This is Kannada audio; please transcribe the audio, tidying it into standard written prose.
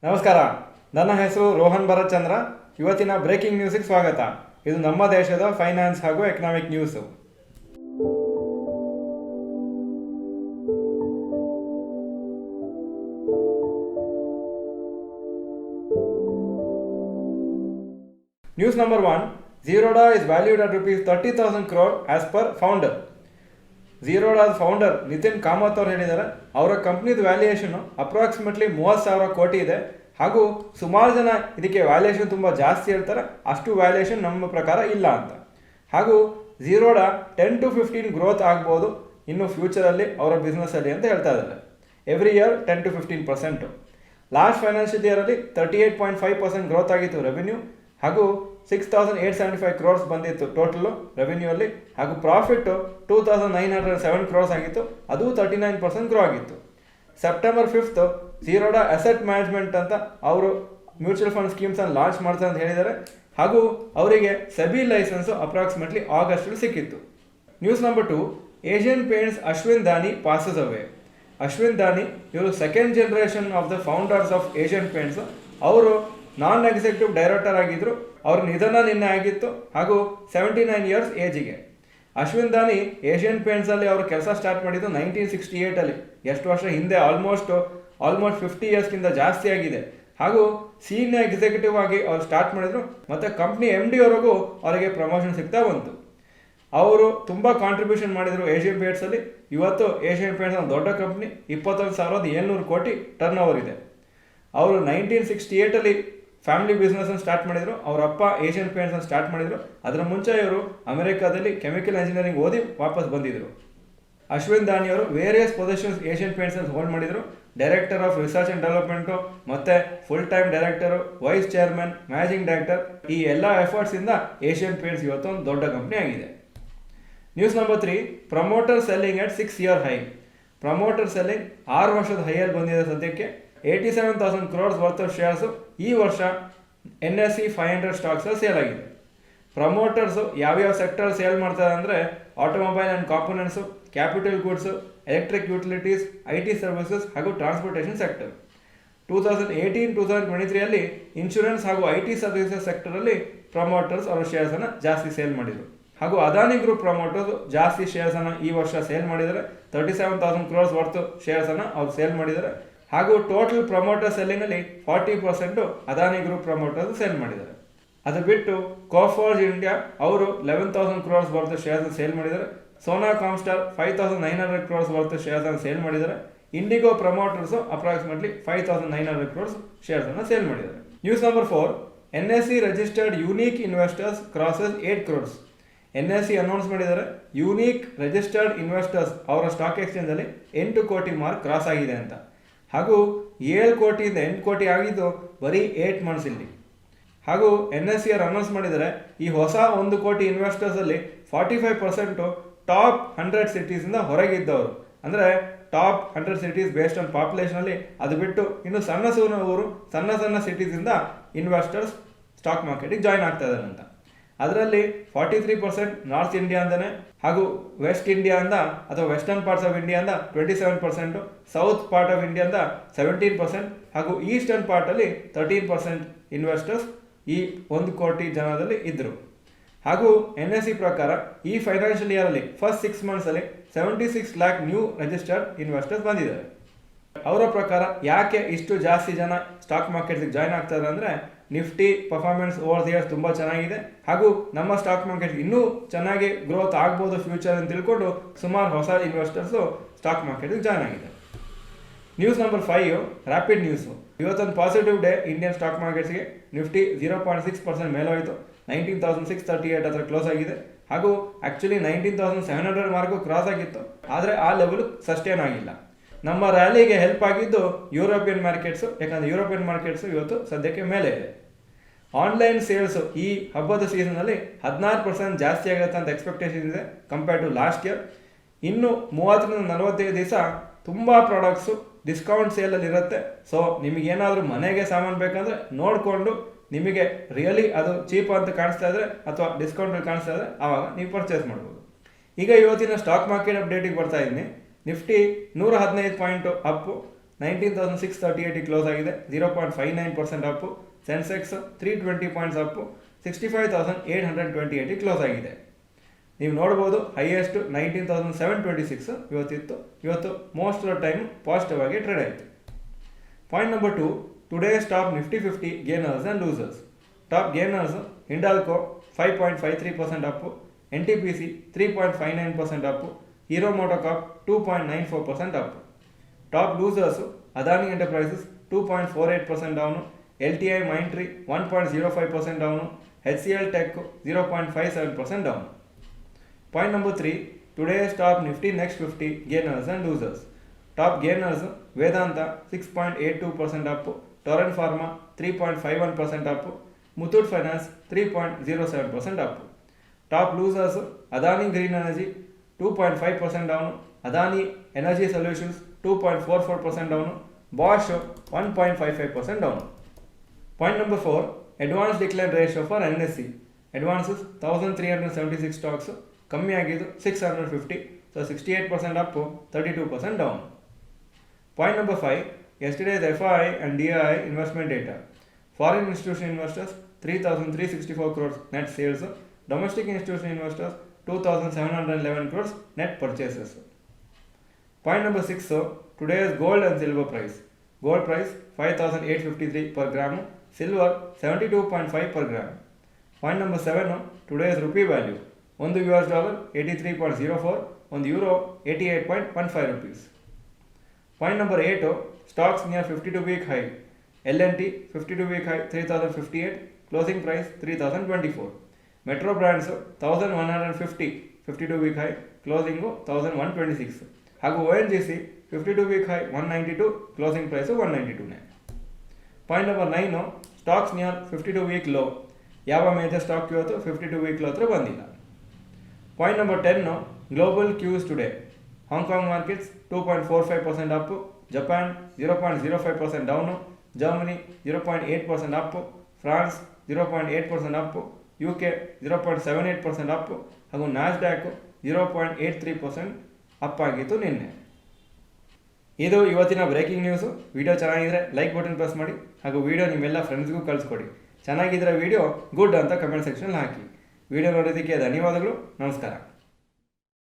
ನಮಸ್ಕಾರ, ನನ್ನ ಹೆಸರು ರೋಹನ್ ಭರತ್ಚಂದ್ರ. ಇವತ್ತಿನ ಬ್ರೇಕಿಂಗ್ ನ್ಯೂಸಿಗೆ ಸ್ವಾಗತ. ಇದು ನಮ್ಮ ದೇಶದ ಫೈನಾನ್ಸ್ ಹಾಗೂ economic news. News number 1. Zerodha is valued at rupees 30,000 crore as per founder. ಝೀರೋಡಾದ ಫೌಂಡರ್ ನಿತಿನ್ ಕಾಮತ್ ಅವರು ಹೇಳಿದ್ದಾರೆ, ಅವರ ಕಂಪ್ನಿದು ವ್ಯಾಲ್ಯೂಯೇಷನ್ ಅಪ್ರಾಕ್ಸಿಮೇಟ್ಲಿ 30,000 ಕೋಟಿ ಇದೆ. ಹಾಗೂ ಸುಮಾರು ಜನ ಇದಕ್ಕೆ ವ್ಯಾಲ್ಯೂಯೇಷನ್ ತುಂಬ ಜಾಸ್ತಿ ಹೇಳ್ತಾರೆ, ಅಷ್ಟು ವ್ಯಾಲ್ಯೂಯೇಷನ್ ನಮ್ಮ ಪ್ರಕಾರ ಇಲ್ಲ ಅಂತ. ಹಾಗೂ ಝೀರೋಡಾ 10 to 15 ಗ್ರೋತ್ ಆಗ್ಬೋದು ಇನ್ನು ಫ್ಯೂಚರಲ್ಲಿ ಅವರ ಬಿಸ್ನೆಸ್ಸಲ್ಲಿ ಅಂತ ಹೇಳ್ತಾ ಇದ್ದಾರೆ. Every year 10 to 15%. Last financial ಇಯರಲ್ಲಿ 38.5% ಗ್ರೋತ್ ಆಗಿತ್ತು ರೆವೆನ್ಯೂ. ಹಾಗೂ 6,875 ಕ್ರೋರ್ಸ್ ಬಂದಿತ್ತು ಟೋಟಲು ರೆವೆನ್ಯೂ ಅಲ್ಲಿ. ಹಾಗೂ ಪ್ರಾಫಿಟ್ಟು 2,907 ಕ್ರೋರ್ಸ್ ಆಗಿತ್ತು, ಅದು 39% ಗ್ರೋ ಆಗಿತ್ತು. ಸೆಪ್ಟೆಂಬರ್ 5 ಝೀರೋಡಾ ಅಸೆಟ್ ಮ್ಯಾನೇಜ್ಮೆಂಟ್ ಅಂತ ಅವರು ಮ್ಯೂಚುವಲ್ ಫಂಡ್ ಸ್ಕೀಮ್ಸನ್ನು ಲಾಂಚ್ ಮಾಡ್ತಾರೆ ಅಂತ ಹೇಳಿದ್ದಾರೆ. ಹಾಗೂ ಅವರಿಗೆ ಸೆಬಿ ಲೈಸೆನ್ಸು ಅಪ್ರಾಕ್ಸಿಮೇಟ್ಲಿ ಆಗಸ್ಟಲ್ಲಿ ಸಿಕ್ಕಿತ್ತು. News number 2. Asian paints Ashwin ದಾನಿ ಪಾಸಸ್ ಅವೇ. ಅಶ್ವಿನ್ ದಾನಿ ಇವರು second generation of the founders of Asian paints. ಅವರು ನಾನ್ ಎಕ್ಸಿಕ್ಯೂಟಿವ್ ಡೈರೆಕ್ಟರ್ ಆಗಿದ್ದರು. ಅವ್ರ ನಿಧನ ನಿನ್ನೆ ಆಗಿತ್ತು, ಹಾಗೂ 79 ಇಯರ್ಸ್ ಏಜಿಗೆ. ಅಶ್ವಿನ್ ದಾನಿ ಏಷ್ಯನ್ ಪೇಂಟ್ಸಲ್ಲಿ ಅವರು ಕೆಲಸ ಸ್ಟಾರ್ಟ್ ಮಾಡಿದ್ದು 1968ಅಲ್ಲಿ. ಎಷ್ಟು ವರ್ಷ ಹಿಂದೆ, ಆಲ್ಮೋಸ್ಟ್ 50 ಇಯರ್ಸ್ಗಿಂತ ಜಾಸ್ತಿ ಆಗಿದೆ. ಹಾಗೂ ಸೀನಿಯರ್ ಎಕ್ಸಿಕ್ಯೂಟಿವ್ ಆಗಿ ಅವ್ರು ಸ್ಟಾರ್ಟ್ ಮಾಡಿದರು, ಮತ್ತು ಕಂಪ್ನಿ MD ವರೆಗೂ ಅವರಿಗೆ ಪ್ರಮೋಷನ್ ಸಿಗ್ತಾ ಬಂತು. ಅವರು ತುಂಬ ಕಾಂಟ್ರಿಬ್ಯೂಷನ್ ಮಾಡಿದರು ಏಷ್ಯನ್ ಪೇಂಟ್ಸಲ್ಲಿ. ಇವತ್ತು ಏಷ್ಯನ್ ಪೇಂಟ್ಸ್ ಒಂದು ದೊಡ್ಡ ಕಂಪ್ನಿ, 21,700 ಕೋಟಿ ಟರ್ನ್ ಓವರ್ ಇದೆ. ಅವರು 1968ಅಲ್ಲಿ ಫ್ಯಾಮಿಲಿ ಬಿಸ್ನೆಸ್ಸನ್ನು ಸ್ಟಾರ್ಟ್ ಮಾಡಿದರು. ಅವರ ಅಪ್ಪ ಏಷ್ಯನ್ ಪೇಂಟ್ಸನ್ನು ಸ್ಟಾರ್ಟ್ ಮಾಡಿದರು. ಅದರ ಮುಂಚೆ ಇವರು ಅಮೆರಿಕಾದಲ್ಲಿ ಕೆಮಿಕಲ್ ಇಂಜಿನಿಯರಿಂಗ್ ಓದಿ ವಾಪಸ್ ಬಂದಿದ್ದರು. ಅಶ್ವಿನ್ ದಾನಿ ಅವರು ವೇರಿಯಸ್ ಪೊಸಿಷನ್ಸ್ ಏಷ್ಯನ್ ಪೇಂಟ್ಸಲ್ಲಿ ಹೋಲ್ಡ್ ಮಾಡಿದರು. Director of research and development, ಮತ್ತು full time director, vice chairman, managing director. ಈ ಎಲ್ಲ ಎಫರ್ಟ್ಸಿಂದ ಏಷ್ಯನ್ ಪೇಂಟ್ಸ್ ಇವತ್ತು ಒಂದು ದೊಡ್ಡ ಕಂಪ್ನಿ ಆಗಿದೆ. News number 3. Promoter selling at 6-year high. Promoter selling 6 ವರ್ಷದ ಹೈಯಲ್ಲಿ ಬಂದಿದೆ ಸದ್ಯಕ್ಕೆ. 87,000 ಕ್ರೋರ್ಸ್ ವರ್ತ್ ಆಫ್ ಶೇರ್ಸು ಈ ವರ್ಷ NSE 500 ಸ್ಟಾಕ್ಸಲ್ಲಿ ಸೇಲ್ ಆಗಿದೆ. ಪ್ರಮೋಟರ್ಸು ಯಾವ್ಯಾವ ಸೆಕ್ಟರ್ ಸೇಲ್ ಮಾಡ್ತಾರೆ ಅಂದರೆ automobile and components, capital goods, electric utilities, IT services ಹಾಗೂ ಟ್ರಾನ್ಸ್ಪೋರ್ಟೇಷನ್ ಸೆಕ್ಟರ್. 2018-2023 ಇನ್ಶೂರೆನ್ಸ್ ಹಾಗೂ IT ಸರ್ವಿಸಸ್ ಸೆಕ್ಟರಲ್ಲಿ ಪ್ರಮೋಟರ್ಸ್ ಅವರ ಶೇರ್ಸನ್ನು ಜಾಸ್ತಿ ಸೇಲ್ ಮಾಡಿದರು. ಹಾಗೂ ಅದಾನಿ ಗ್ರೂಪ್ ಪ್ರಮೋಟರ್ಸ್ ಜಾಸ್ತಿ ಶೇರ್ಸನ್ನು ಈ ವರ್ಷ ಸೇಲ್ ಮಾಡಿದ್ದಾರೆ. 37,000 ಕ್ರೋರ್ಸ್ ವರ್ತ್ ಶೇರ್ಸನ್ನು ಅವ್ರು ಸೇಲ್ ಮಾಡಿದ್ದಾರೆ. ಹಾಗೂ ಟೋಟಲ್ ಪ್ರಮೋಟರ್ ಸೆಲ್ಲಿಂಗಲ್ಲಿ 40% ಅದಾನಿ ಗ್ರೂಪ್ ಪ್ರಮೋಟರ್ಸ್ ಸೇಲ್ ಮಾಡಿದ್ದಾರೆ. ಅದು ಬಿಟ್ಟು ಕೋಫೋರ್ಜ್ ಇಂಡಿಯಾ ಅವರು 11,000 ಕ್ರೋರ್ಸ್ ವರ್ತ್ ಶೇರ್ಸ್ ಸೇಲ್ ಮಾಡಿದ್ದಾರೆ. ಸೋನಾ ಕಾಮ್ಸ್ಟಾರ್ 5,900 ಕ್ರೋರ್ಸ್ ವರ್ತ್ ಶೇರ್ಸನ್ನು ಸೇಲ್ ಮಾಡಿದ್ದಾರೆ. ಇಂಡಿಗೋ ಪ್ರಮೋಟರ್ಸು ಅಪ್ರಾಕ್ಸಿಮೇಟ್ಲಿ 5,900 ಕ್ರೋರ್ಸ್ ಶೇರ್ಸನ್ನು ಸೇಲ್ ಮಾಡಿದ್ದಾರೆ. News number 4. NSE registered unique investors crosses 8 crores. NSE announce ಮಾಡಿದ್ದಾರೆ, ಯೂನಿಕ್ ರಿಜಿಸ್ಟರ್ಡ್ ಇನ್ವೆಸ್ಟರ್ಸ್ ಅವರ ಸ್ಟಾಕ್ ಎಕ್ಸ್ಚೇಂಜಲ್ಲಿ 8 ಕೋಟಿ ಮಾರ್ಕ್ ಕ್ರಾಸ್ ಆಗಿದೆ ಅಂತ. ಹಾಗೂ 7 ಕೋಟಿಯಿಂದ 8 ಕೋಟಿ ಆಗಿದ್ದು ಬರೀ 8 ಮಂತ್ಸ್ ಇಲ್ಲಿ. ಹಾಗೂ NSE ಅವರು ಅನೌನ್ಸ್ ಮಾಡಿದರೆ ಈ ಹೊಸ 1 ಕೋಟಿ ಇನ್ವೆಸ್ಟರ್ಸಲ್ಲಿ 45% ಟಾಪ್ 100 ಸಿಟೀಸಿಂದ ಹೊರಗಿದ್ದವರು. ಅಂದರೆ ಟಾಪ್ 100 ಸಿಟೀಸ್ ಬೇಸ್ಡ್ ಆನ್ ಪಾಪ್ಯುಲೇಷನಲ್ಲಿ. ಅದು ಬಿಟ್ಟು ಇನ್ನು ಸಣ್ಣ ಸಿಟೀಸಿಂದ ಇನ್ವೆಸ್ಟರ್ಸ್ ಸ್ಟಾಕ್ ಮಾರ್ಕೆಟಿಗೆ ಜಾಯ್ನ್ ಆಗ್ತಾ ಇದ್ದಾರೆ ಅಂತ. ಅದರಲ್ಲಿ 43% ನಾರ್ತ್ ಇಂಡಿಯಾದಿಂದನೇ, ಹಾಗೂ ವೆಸ್ಟ್ ಇಂಡಿಯಾದಿಂದ ಅಥವಾ ವೆಸ್ಟರ್ನ್ ಪಾರ್ಟ್ಸ್ ಆಫ್ ಇಂಡಿಯಾದಿಂದ 27%, ಸೌತ್ ಪಾರ್ಟ್ ಆಫ್ ಇಂಡಿಯಾದಿಂದ 17%, ಹಾಗೂ ಈಸ್ಟರ್ನ್ ಪಾರ್ಟಲ್ಲಿ 13% ಇನ್ವೆಸ್ಟರ್ಸ್ ಈ 1 ಕೋಟಿ ಜನದಲ್ಲಿ ಇದ್ದರು. ಹಾಗೂ NSE ಪ್ರಕಾರ ಈ ಫೈನಾನ್ಷಿಯಲ್ ಇಯರಲ್ಲಿ ಫಸ್ಟ್ 6 ಮಂತ್ಸಲ್ಲಿ 76 lakh ನ್ಯೂ ರಿಜಿಸ್ಟರ್ಡ್ ಇನ್ವೆಸ್ಟರ್ಸ್ ಬಂದಿದ್ದಾರೆ. ಅವರ ಪ್ರಕಾರ ಯಾಕೆ ಇಷ್ಟು ಜಾಸ್ತಿ ಜನ ಸ್ಟಾಕ್ ಮಾರ್ಕೆಟ್ಗೆ ಜಾಯ್ನ್ ಆಗ್ತಾರೆ ಅಂದರೆ Nifty performance over the years ತುಂಬ ಚೆನ್ನಾಗಿದೆ. ಹಾಗೂ ನಮ್ಮ ಸ್ಟಾಕ್ ಮಾರ್ಕೆಟ್ ಇನ್ನೂ ಚೆನ್ನಾಗಿ ಗ್ರೋತ್ ಆಗ್ಬೋದು ಫ್ಯೂಚರ್ ಅಂತ ತಿಳ್ಕೊಂಡು ಸುಮಾರು ಹೊಸ ಇನ್ವೆಸ್ಟರ್ಸು ಸ್ಟಾಕ್ ಮಾರ್ಕೆಟ್ಗೆ ಜಾಯ್ನ್ ಆಗಿದೆ. News number 5. Rapid news. ಇವತ್ತೊಂದು ಪಾಸಿಟಿವ್ ಡೇ ಇಂಡಿಯನ್ ಸ್ಟಾಕ್ ಮಾರ್ಕೆಟ್ಸ್ಗೆ. ನಿಫ್ಟಿ 0.6% ಮೇಲೋಯಿತು, 19,638 ಹತ್ರ ಕ್ಲೋಸ್ ಆಗಿದೆ. ಹಾಗೂ ಆ್ಯಕ್ಚುಲಿ 19,700 ಮಾರ್ಕು ಕ್ರಾಸ್ ಆಗಿತ್ತು, ಆದರೆ ಆ ಲೆವೆಲ್ ಸಸ್ಟೇನ್ ಆಗಿಲ್ಲ. ನಮ್ಮ ರ್ಯಾಲಿಗೆ ಹೆಲ್ಪ್ ಆಗಿದ್ದು ಯುರೋಪಿಯನ್ ಮಾರ್ಕೆಟ್ಸು, ಯಾಕಂದರೆ ಯುರೋಪಿಯನ್ ಮಾರ್ಕೆಟ್ಸು ಇವತ್ತು ಸದ್ಯಕ್ಕೆ ಮೇಲೆ ಇದೆ. ಆನ್ಲೈನ್ ಸೇಲ್ಸು ಈ ಹಬ್ಬದ ಸೀಸನಲ್ಲಿ 16% ಜಾಸ್ತಿ ಆಗುತ್ತೆ ಅಂತ ಎಕ್ಸ್ಪೆಕ್ಟೇಷನ್ ಇದೆ ಕಂಪೇರ್ ಟು ಲಾಸ್ಟ್ ಇಯರ್. ಇನ್ನು 30-45 ದಿವಸ ತುಂಬ ಪ್ರಾಡಕ್ಟ್ಸು ಡಿಸ್ಕೌಂಟ್ ಸೇಲಲ್ಲಿ ಇರುತ್ತೆ. ಸೊ ನಿಮಗೇನಾದರೂ ಮನೆಗೆ ಸಾಮಾನು ಬೇಕಂದರೆ ನೋಡಿಕೊಂಡು ನಿಮಗೆ ರಿಯಲಿ ಅದು ಚೀಪ್ ಅಂತ ಕಾಣಿಸ್ತಾ ಇದ್ದರೆ ಅಥವಾ ಡಿಸ್ಕೌಂಟಲ್ಲಿ ಕಾಣಿಸ್ತಾ ಇದ್ದರೆ ಆವಾಗ ನೀವು ಪರ್ಚೇಸ್ ಮಾಡ್ಬೋದು. ಈಗ ಇವತ್ತಿನ ಸ್ಟಾಕ್ ಮಾರ್ಕೆಟ್ ಅಪ್ಡೇಟಿಗೆ ಬರ್ತಾ ಇದ್ದೀನಿ. ನಿಫ್ಟಿ 115 ಪಾಯಿಂಟು ಅಪ್ಪು, 19,638 ಕ್ಲೋಸ್ ಆಗಿದೆ, 0.59% up. Sensex 320 points up, 65,828 close ಆಗಿದೆ. ನೀವು ನೋಡ್ಬೋದು ಹೈಯೆಸ್ಟ್ 19,726 ಇವತ್ತಿತ್ತು. ಇವತ್ತು most of the time positive ಆಗಿ ಟ್ರೇಡ್ ಆಯಿತು. Point number 2, today's top Nifty 50 gainers and losers. Top gainers Hindalco 5.53% up, NTPC 3.59% up, Hero MotoCorp 2.94% up. Top losers Adani Enterprises 2.48% down, LTI Mindtree 1.05% down, HCL tech 0.57% down. Point number 3, today's top Nifty next 50 gainers and losers. Top gainers Vedanta 6.82% Appu, Torrent pharma 3.51% Appu, Muthoot finance 3.07% Appu. Top losers Adani green energy 2.5% down, Adani energy solutions 2.44% down, Bosch 1.55% down. Point number 4, advance decline ratio for NSE. Advances 1376 stocks, ಕಮ್ಮಿ ಆಗಿದ್ದು 650, so 68% Appu, 32% down. Point number 5, ಯೆಸ್ಟರ್ಡೇಸ್ FII and DII investment data. Foreign institution investors 3,364 crores net sales, domestic institution investors 2,711 crores net purchases. Point number 6, today's gold and silver price. Gold price 5,853 per gram, silver 72.5 per gram. Point number 7, today's rupee value. $1 83.04, €1 88.15 rupees. Point number 8, stocks near 52-week high. L&T 52-week high 3,058, closing price 3,024. Metro Brands 1,150 52-week high, closing 1,126. ಹಾಗೂ ONGC 52-week high 192, closing price 192. Point number 9, stocks near 52-week low. ಯಾವ ಮೇಜರ್ ಸ್ಟಾಕ್ ಇವತ್ತು 52-week low ಹತ್ರ ಬಂದಿಲ್ಲ. Point number 10, global Qs today. Hong Kong markets 2.45% Appu, Japan 0.05% down, Germany 0.8% Appu, France 0.8% Appu, UK 0.78% Appu, ಹಾಗೂ ನ್ಯಾಸ್ಡ್ಯಾಕ್ 0.83% ಅಪ್ಪಾಗಿತ್ತು ನಿನ್ನೆ. ಇದು ಇವತ್ತಿನ ಬ್ರೇಕಿಂಗ್ ನ್ಯೂಸು. ವಿಡಿಯೋ ಚೆನ್ನಾಗಿದ್ರೆ ಲೈಕ್ ಬಟನ್ ಪ್ರೆಸ್ ಮಾಡಿ, ಹಾಗೂ ವಿಡಿಯೋ ನಿಮ್ಮೆಲ್ಲ ಫ್ರೆಂಡ್ಸ್ಗೂ ಕಳಿಸ್ಕೊಡಿ. ಚೆನ್ನಾಗಿದ್ದರೆ ವಿಡಿಯೋ ಗುಡ್ ಅಂತ ಕಮೆಂಟ್ ಸೆಕ್ಷನಲ್ಲಿ ಹಾಕಿ. ವಿಡಿಯೋ ನೋಡೋದಕ್ಕೆ ಧನ್ಯವಾದಗಳು. ನಮಸ್ಕಾರ.